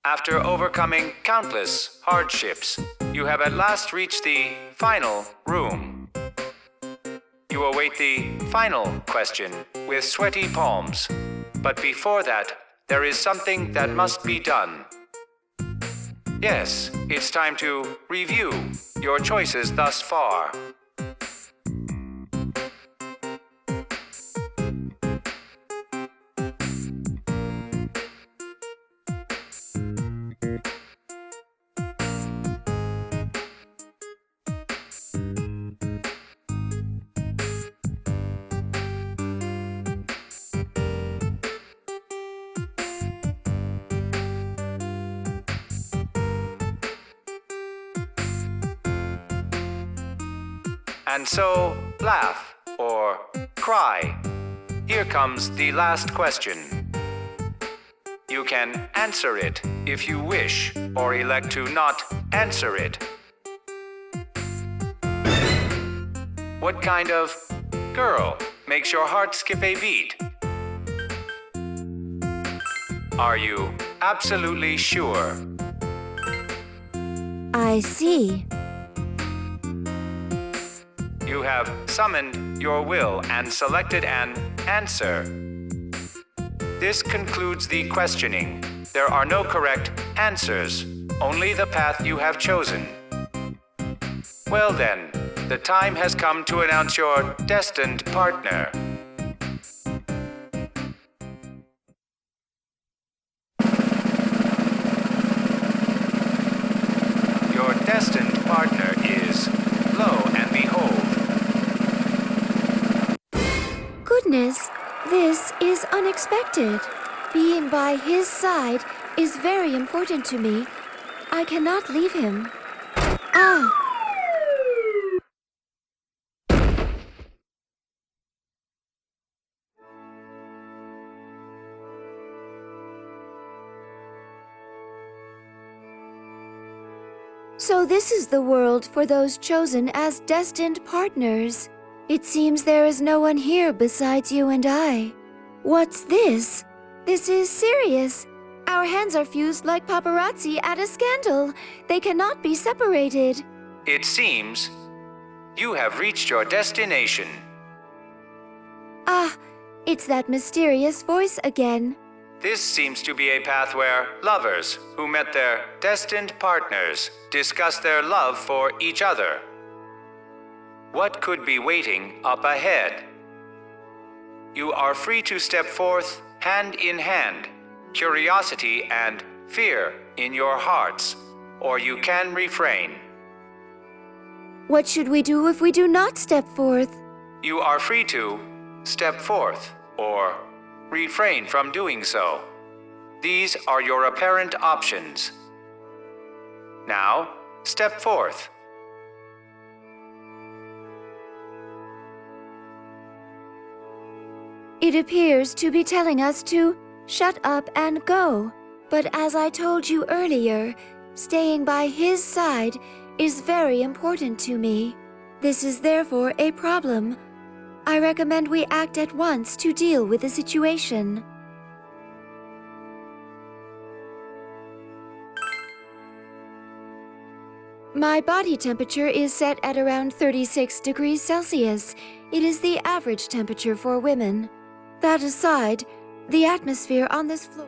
After overcoming countless hardships, you have at last reached the final room. You await the final question with sweaty palms. But before that, there is something that must be done. Yes, it's time to review your choices thus far. And so, laugh or cry. Here comes the last question. You can answer it if you wish, or elect to not answer it. What kind of girl makes your heart skip a beat? Are you absolutely sure? I see. You have summoned your will and selected an answer. This concludes the questioning. There are no correct answers, only the path you have chosen. Well then, the time has come to announce your destined partner. Your destined partner is, lo and behold, Goodness, this is unexpected. Being by his side is very important to me. I cannot leave him. Ah! So this is the world for those chosen as destined partners. It seems there is no one here besides you and I. What's this? This is serious. Our hands are fused like paparazzi at a scandal. They cannot be separated. it seems you have reached your destination. Ah, it's that mysterious voice again. This seems to be a path where lovers who met their destined partners discuss their love for each other. What could be waiting up ahead? You are free to step forth hand in hand, curiosity and fear in your hearts, or you can refrain. What should we do if we do not step forth? You are free to step forth or refrain from doing so. These are your apparent options. Now, step forth. It appears to be telling us to shut up and go. But as I told you earlier, staying by his side is very important to me. This is therefore a problem. I recommend we act at once to deal with the situation. My body temperature is set at around 36 degrees Celsius. It is the average temperature for women. That aside, the atmosphere on this floor...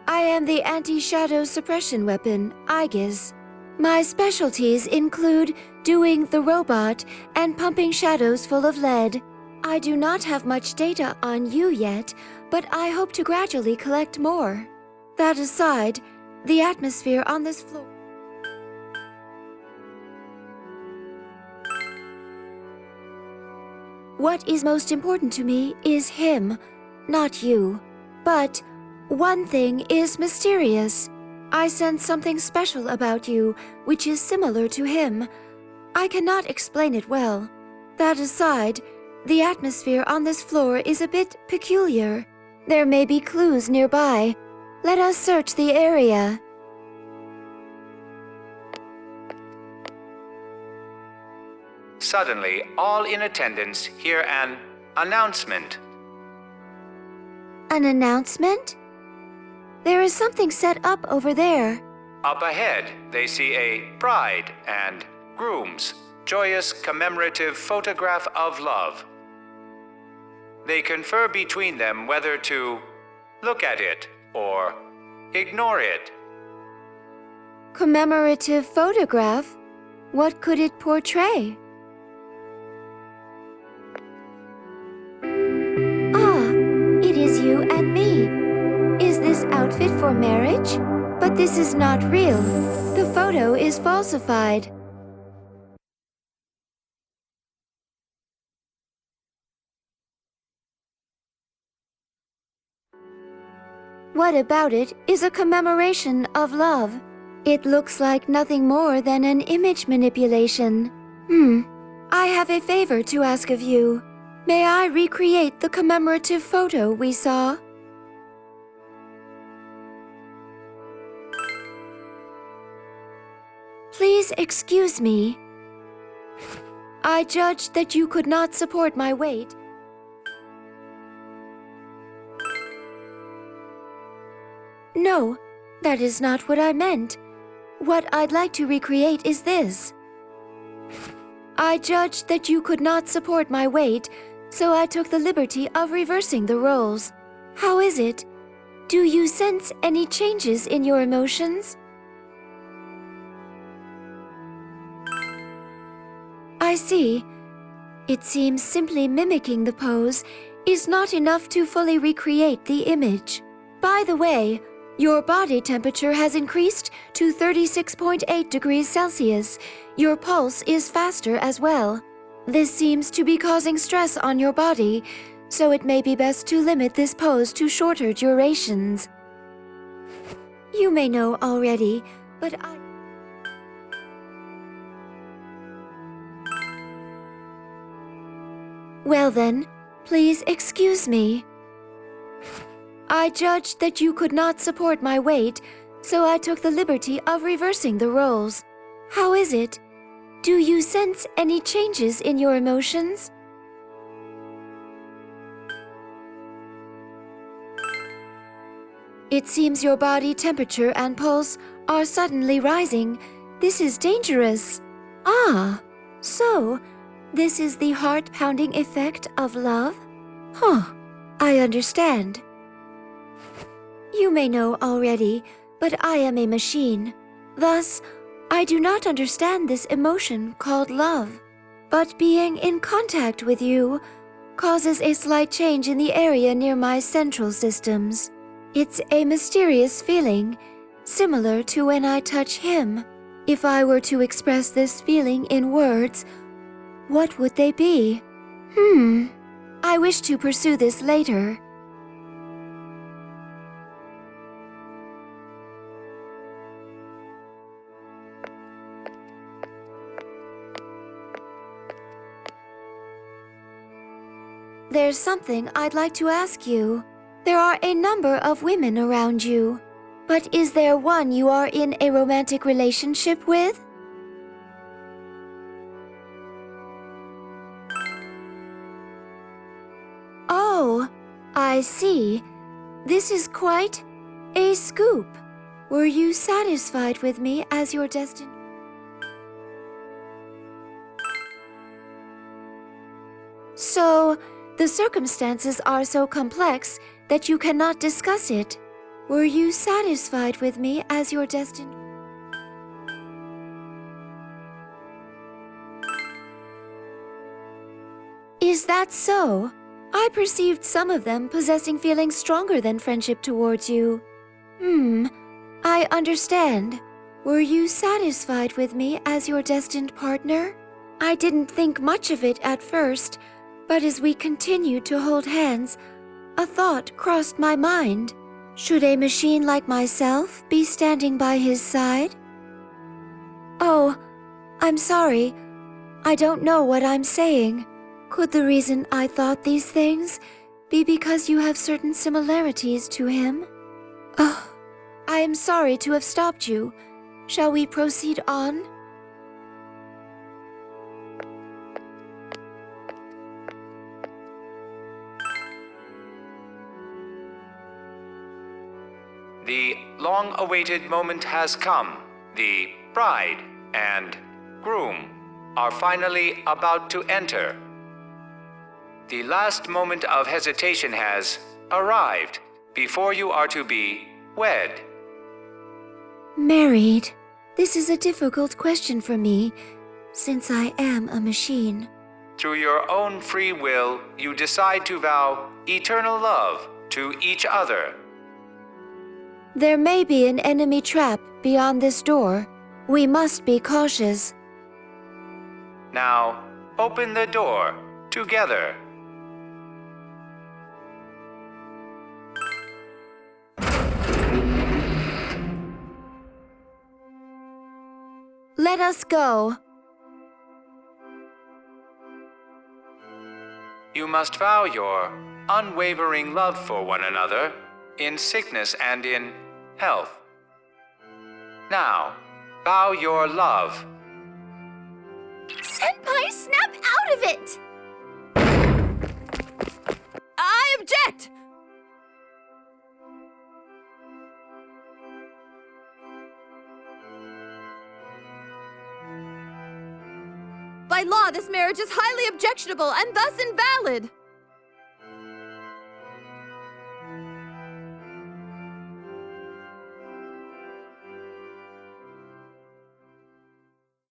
I am the anti-shadow suppression weapon, Aigis. My specialties include doing the robot and pumping shadows full of lead. I do not have much data on you yet, but I hope to gradually collect more. That aside, the atmosphere on this floor... What is most important to me is him, not you. But one thing is mysterious. I sense something special about you, which is similar to him. I cannot explain it well. That aside, the atmosphere on this floor is a bit peculiar. There may be clues nearby. Let us search the area. Suddenly, all in attendance hear an announcement. An announcement? There is something set up over there. Up ahead, they see a bride and groom's joyous commemorative photograph of love. They confer between them whether to look at it or ignore it. Commemorative photograph? What could it portray? Ah, it is you and me. Is this outfit for marriage? But this is not real. The photo is falsified. What about it is a commemoration of love? It looks like nothing more than an image manipulation. I have a favor to ask of you. May I recreate the commemorative photo we saw? Please excuse me. I judged that you could not support my weight. No, that is not what I meant. What I'd like to recreate is this. I judged that you could not support my weight, so I took the liberty of reversing the roles. How is it? Do you sense any changes in your emotions? I see. It seems simply mimicking the pose is not enough to fully recreate the image. By the way, your body temperature has increased to 36.8 degrees Celsius. Your pulse is faster as well. This seems to be causing stress on your body, so it may be best to limit this pose to shorter durations. You may know already, but Well then, please excuse me. I judged that you could not support my weight, so I took the liberty of reversing the roles. How is it? Do you sense any changes in your emotions? It seems your body temperature and pulse are suddenly rising. This is dangerous. Ah, so this is the heart-pounding effect of love? I understand. You may know already, but I am a machine. Thus, I do not understand this emotion called love. But being in contact with you causes a slight change in the area near my central systems. It's a mysterious feeling, similar to when I touch him. If I were to express this feeling in words, what would they be? I wish to pursue this later. There's something I'd like to ask you. There are a number of women around you, but is there one you are in a romantic relationship with? Oh, I see. This is quite a scoop. Were you satisfied with me as your destined? So, the circumstances are so complex that you cannot discuss it. Were you satisfied with me as your destined? Is that so? I perceived some of them possessing feelings stronger than friendship towards you. I understand. Were you satisfied with me as your destined partner? I didn't think much of it at first, but as we continued to hold hands, a thought crossed my mind. Should a machine like myself be standing by his side? Oh, I'm sorry. I don't know what I'm saying. Could the reason I thought these things be because you have certain similarities to him? Oh, I am sorry to have stopped you. Shall we proceed on? The long-awaited moment has come. The bride and groom are finally about to enter. The last moment of hesitation has arrived before you are to be wed. Married? This is a difficult question for me, since I am a machine. Through your own free will, you decide to vow eternal love to each other. There may be an enemy trap beyond this door. We must be cautious. Now, open the door together. Let us go. You must vow your unwavering love for one another in sickness and in health. Now, vow your love. Senpai, snap out of it! I object! By law, this marriage is highly objectionable and thus invalid.